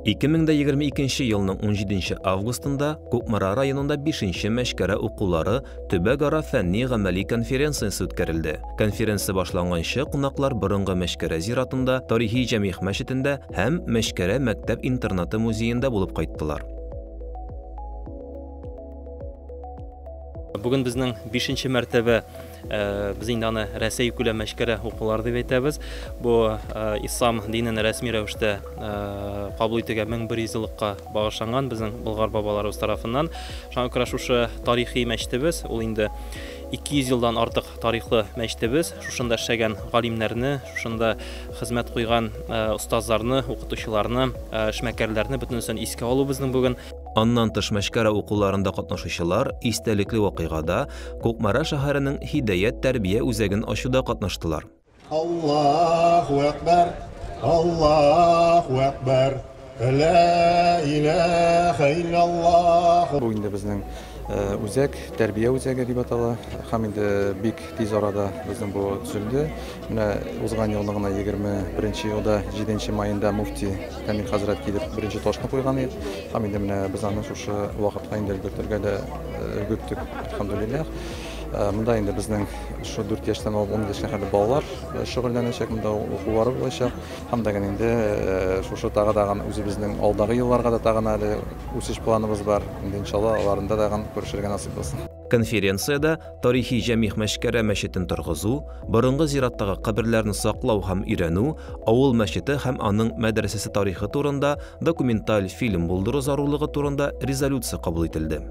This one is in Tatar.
2022 елның 17 августында Кукмара районында 5-нче мәшкәрә укулары төбәк-ара фәнни-гамәли конференциясе үткәрелде. Конференция башланганчы кунаклар борынгы мәшкәрә зиратында, Тарихи Җәмигъ мәчетендә һәм мәшкәрә мәктәп-интернаты музеенда булып кайттылар. Бүген безнең 5-нче мәртәбә biz инде аны Рәсәй күләм мәшкәрә укулары дип әйтәбез. Бу ислам динен рәсми рәвештә кабул итүгә 1100 еллыкка багышланган безнең болгар бабаларыбыз тарафыннан. Шуңа күрә шушы тарихи мәчетебез, ул инде 200 елдан артык тарихлы мәчетебез. Шушында эшләгән галимнәрне, шушында хезмәт куйган устазларны, укытучыларны, эшмәкәрләрне бөтенесен искә алу безнең бүген. Аннан тыш мәшкәрә укуларында катнашучылар истәлекле вакыйгада Кукмара шәһәренең Һидаят тәрбия үзәген ачуда катнаштылар. Аллаһу акбар, Аллаһу акбар, ла илаха илляллаһ. Бу инде безнең үзәк, тәрбия үзәге дип атала. Һәм инде бик тиз арада безнең бу төзелде. Менә узган елның 21 елда 7 майында муфти Камил хәзрәт килеп беренче ташны куйган иде. Һәм инде менә без аны шушы вакытка инде өлгертергә дә өлгерттек, алхамдулиллах. Монда инде безнең 4 яшьтән алып 10 яшькә кадәр балалар шөгыльләнәчәк, монда укулары булачак. Һәм дә инде шушы тагын үзебезнең алдагы елларга да тагын әле үсеш планыбыз бар. Инде иншалла аларында тагын күрешергә насыйп булсын. Конференцияда Тарихи Җәмигъ мәшкәрә мәчетен торгызу, борынгы зираттагы каберләрне саклау һәм өйрәнү, авыл мәчете һәм аның мәдрәсәсе тарихы турында документаль фильм булдыру зарулыгы турында резолюция кабул ителде.